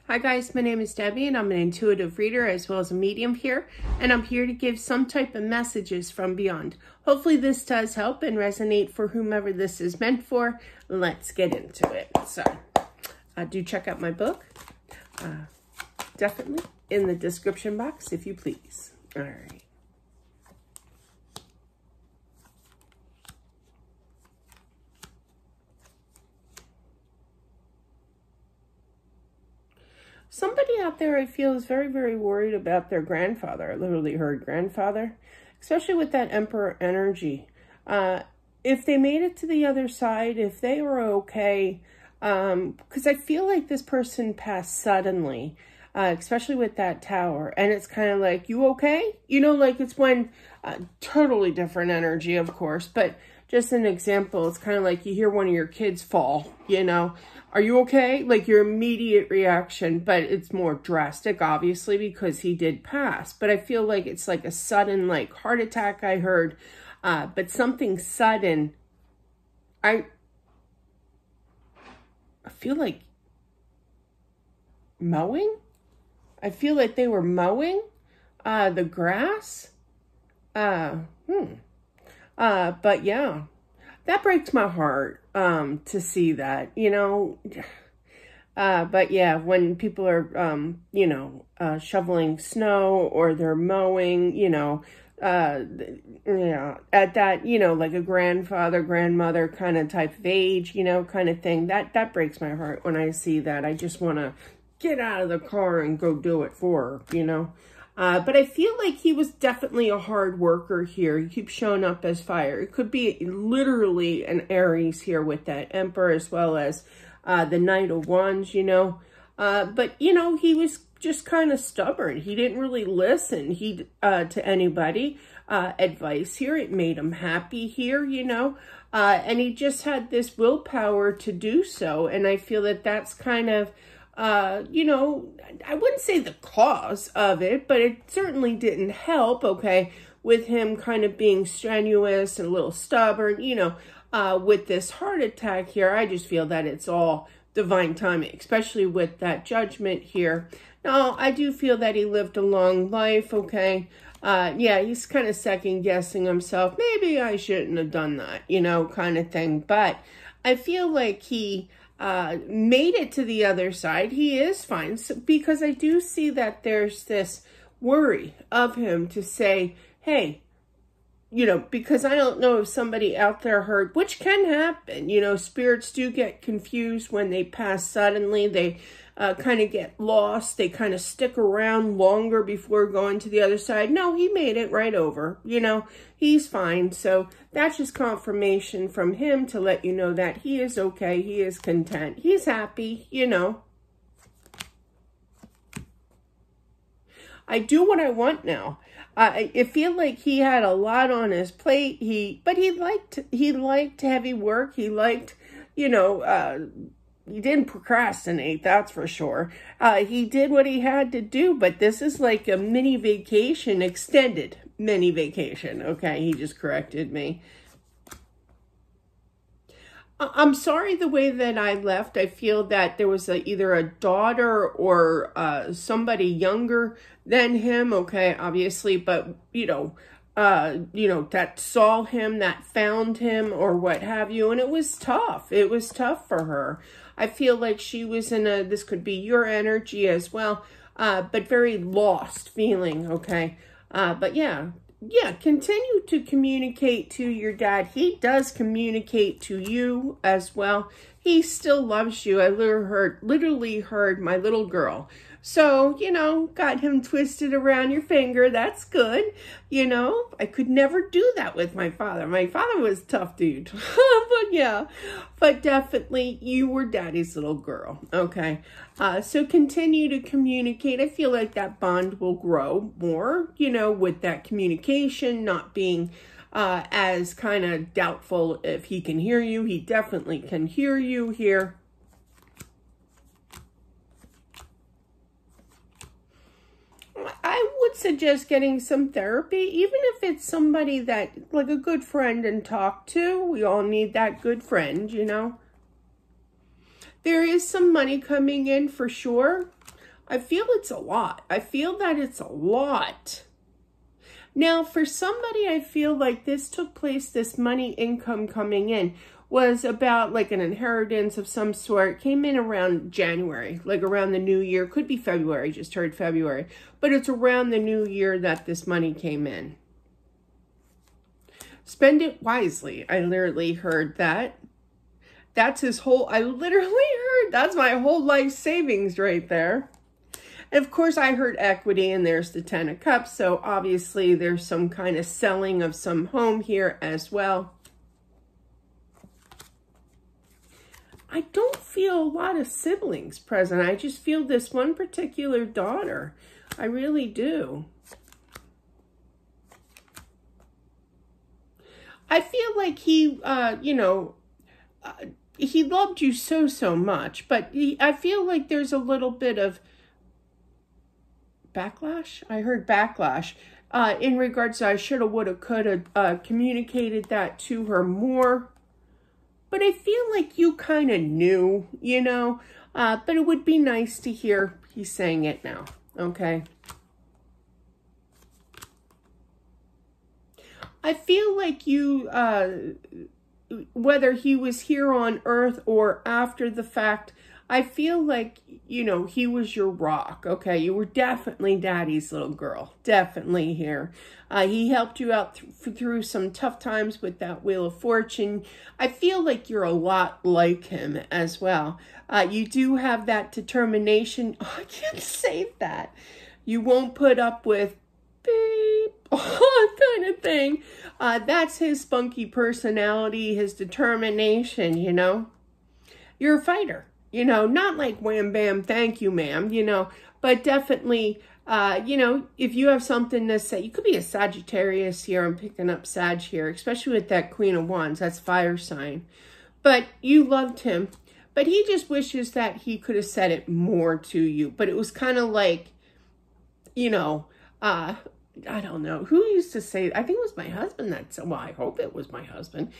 Hi guys, my name is Debbie and I'm an intuitive reader as well as a medium here, and I'm here to give some type of messages from beyond. Hopefully this does help and resonate for whomever this is meant for. Let's get into it. So, do check out my book. Definitely in the description box if you please. All right. Somebody out there I feel is very, very worried about their grandfather. I literally heard grandfather, especially with that Emperor energy. If they made it to the other side, if they were okay, because I feel like this person passed suddenly, especially with that tower. And it's kind of like, you okay? You know, like it's when, totally different energy, of course, but just an example, it's kind of like you hear one of your kids fall, you know, are you okay? Like your immediate reaction, but it's more drastic, obviously, because he did pass. But I feel like it's like a sudden, like heart attack I heard, but something sudden. I feel like mowing. I feel like they were mowing the grass. But yeah, that breaks my heart to see that, you know. But yeah, when people are, you know, shoveling snow or they're mowing, you know, yeah, at that, you know, like a grandfather, grandmother kind of type of age, you know, kind of thing, that breaks my heart when I see that. I just want to get out of the car and go do it for her, you know. But I feel like he was definitely a hard worker here. He keeps showing up as fire. It could be literally an Aries here with that Emperor as well as the Knight of Wands, you know. But, you know, he was just kind of stubborn. He didn't really listen to anybody advice here. It made him happy here, you know. And he just had this willpower to do so. And I feel that that's kind of... you know, I wouldn't say the cause of it, but it certainly didn't help, okay, with him kind of being strenuous and a little stubborn, you know, with this heart attack here. I just feel that it's all divine timing, especially with that judgment here. Now, I do feel that he lived a long life, okay. Yeah, he's kind of second guessing himself. Maybe I shouldn't have done that, you know, kind of thing. But I feel like he... made it to the other side. He is fine, so, because I do see that there's this worry of him to say, hey, you know, because I don't know if somebody out there heard, which can happen, you know, spirits do get confused when they pass suddenly. They kind of get lost. They kind of stick around longer before going to the other side. No, he made it right over, you know, he's fine. So that's just confirmation from him to let you know that he is okay. He is content. He's happy, you know. I do what I want now. I feel like he had a lot on his plate. But he liked heavy work. He liked, you know, he didn't procrastinate, that's for sure. He did what he had to do, but this is like a mini vacation, extended mini vacation. Okay, he just corrected me. I'm sorry the way that I left. I feel that there was either a daughter or somebody younger than him, okay, obviously, but, you know, that saw him, that found him, or what have you, and it was tough. It was tough for her. I feel like she was in this could be your energy as well, but very lost feeling, okay? But yeah, continue to communicate to your dad. He does communicate to you as well. He still loves you. I literally heard my little girl. So, you know, got him twisted around your finger. That's good. You know, I could never do that with my father. My father was a tough dude. But yeah, but definitely you were daddy's little girl. Okay. So continue to communicate. I feel like that bond will grow more, you know, with that communication, not being as kind of doubtful if he can hear you. He definitely can hear you here. I would suggest getting some therapy, even if it's somebody that, like a good friend and talk to. We all need that good friend, you know. There is some money coming in for sure. I feel it's a lot. I feel that it's a lot. Now, for somebody, I feel like this took place, this money income coming in was about like an inheritance of some sort, came in around January, like around the new year, could be February, just heard February, but it's around the new year that this money came in. Spend it wisely. I literally heard that. That's his whole, I literally heard, that's my whole life savings right there. And of course, I heard equity, and there's the 10 of Cups. So obviously, there's some kind of selling of some home here as well. I don't feel a lot of siblings present. I just feel this one particular daughter. I really do. I feel like he, he loved you so much, but I feel like there's a little bit of backlash. I heard backlash in regards to I shoulda, woulda, coulda communicated that to her more. But I feel like you kind of knew, you know, but it would be nice to hear he's saying it now, okay? I feel like you, whether he was here on Earth or after the fact, I feel like, you know, he was your rock, okay? You were definitely Daddy's little girl, definitely here. He helped you out through some tough times with that Wheel of Fortune. I feel like you're a lot like him as well. You do have that determination. Oh, I can't say that. You won't put up with beep, kind of thing. That's his spunky personality, his determination, you know? You're a fighter. You know, not like wham, bam, thank you, ma'am, you know, but definitely, you know, if you have something to say, you could be a Sagittarius here. I'm picking up Sag here, especially with that Queen of Wands. That's fire sign. But you loved him. But he just wishes that he could have said it more to you. But it was kind of like, you know, I don't know who used to say, I think it was my husband well, I hope it was my husband,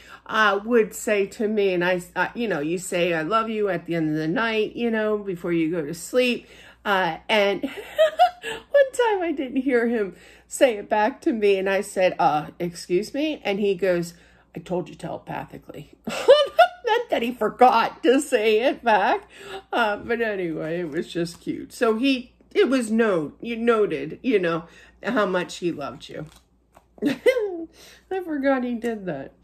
would say to me, and you know, you say, I love you at the end of the night, you know, before you go to sleep. And one time I didn't hear him say it back to me, and I said, excuse me? And he goes, I told you telepathically. That meant that he forgot to say it back. But anyway, it was just cute. So it was noted, you know, how much he loved you. I forgot he did that.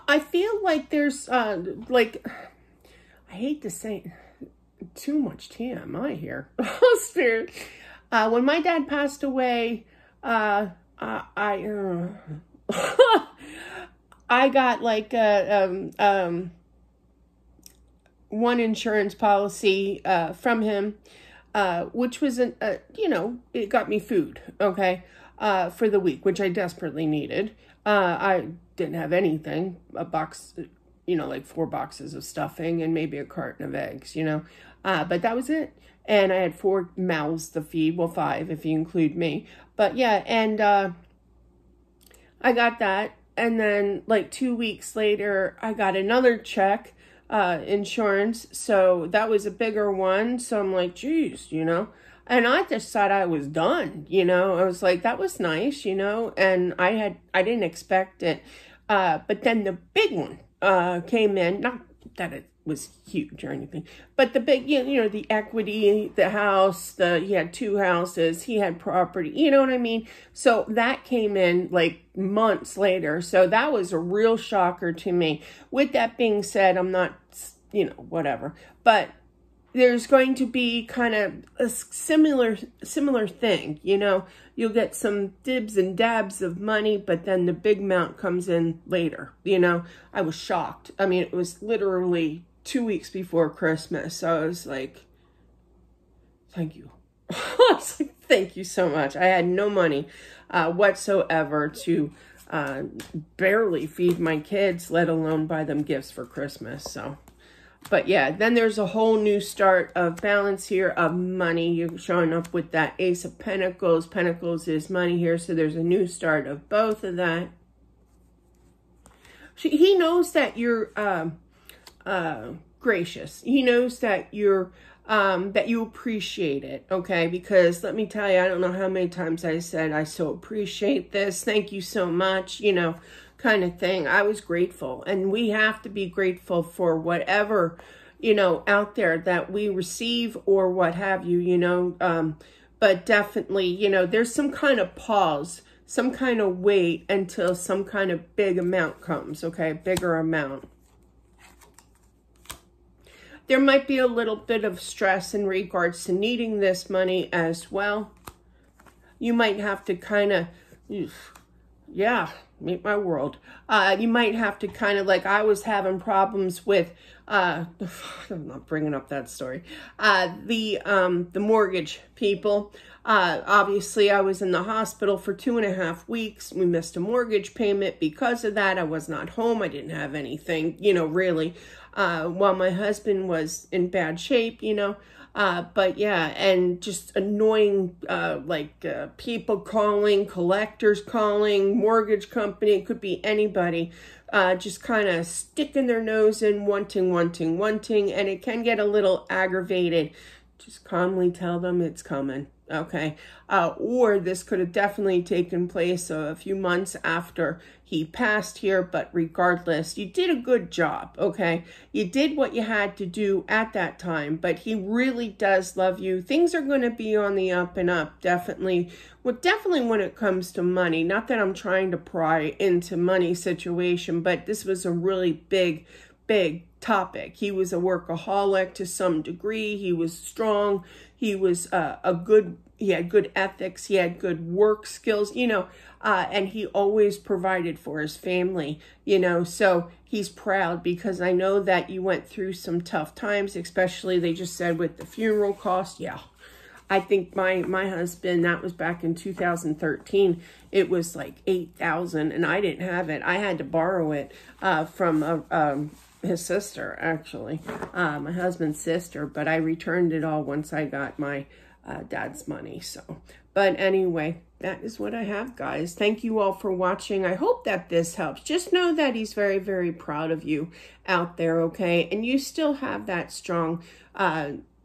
I feel like there's, like, I hate to say too much TMI here. Oh, Spirit. When my dad passed away, I got like one insurance policy from him, which was, you know, it got me food, okay, for the week, which I desperately needed. I didn't have anything, a box, you know, like 4 boxes of stuffing and maybe a carton of eggs, you know, but that was it. And I had 4 mouths to feed, well, 5 if you include me, but yeah, and I got that. And then like 2 weeks later, I got another check, insurance. So that was a bigger one. So I'm like, geez, you know, and I just thought I was done, you know, I was like, that was nice, you know, and I didn't expect it. But then the big one, came in, not that it was huge or anything, but the big, you know, the equity, the house, he had 2 houses, he had property, you know what I mean? So that came in like months later. So that was a real shocker to me. With that being said, I'm not, you know, whatever, but there's going to be kind of a similar thing, you know, you'll get some dibs and dabs of money, but then the big amount comes in later, you know. I was shocked. I mean, it was literally 2 weeks before Christmas. So I was like, thank you. I was like, thank you so much. I had no money whatsoever to barely feed my kids, let alone buy them gifts for Christmas. So But yeah, then there's a whole new start of balance here of money. You're showing up with that Ace of Pentacles. Pentacles is money here, so there's a new start of both of that. He knows that you're gracious. He knows that you're that you appreciate it, okay? Because let me tell you, I don't know how many times I said, I so appreciate this. Thank you so much, you know, kind of thing. I was grateful, and we have to be grateful for whatever, you know, out there that we receive or what have you, you know. But definitely, you know, there's some kind of pause, some kind of wait until some kind of big amount comes, okay? Bigger amount. There might be a little bit of stress in regards to needing this money as well. You might have to kind of, yeah, meet my world. You might have to kind of, like I was having problems with, I'm not bringing up that story, the mortgage people. Obviously, I was in the hospital for 2.5 weeks. We missed a mortgage payment because of that. I was not home. I didn't have anything, you know, really. While my husband was in bad shape, you know. But yeah, and just annoying, people calling, collectors calling, mortgage company, it could be anybody, just kind of sticking their nose in, wanting, and it can get a little aggravated. Just calmly tell them it's coming. Okay. Or this could have definitely taken place a few months after he passed here, but regardless, you did a good job. Okay. You did what you had to do at that time, but he really does love you. Things are going to be on the up and up. Definitely. Well, definitely when it comes to money, not that I'm trying to pry into money situation, but this was a really big topic. He was a workaholic to some degree. He was strong. He was he had good ethics. He had good work skills, you know, and he always provided for his family, you know, so he's proud because I know that you went through some tough times, especially they just said with the funeral cost. Yeah. I think my husband, that was back in 2013, it was like $8,000 and I didn't have it. I had to borrow it from his sister, actually, my husband's sister, but I returned it all once I got my dad's money. So, but anyway, that is what I have, guys. Thank you all for watching. I hope that this helps. Just know that he's very, very proud of you out there, okay? And you still have that strong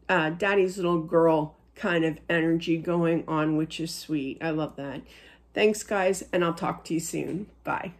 daddy's little girl kind of energy going on, which is sweet. I love that. Thanks, guys, and I'll talk to you soon. Bye.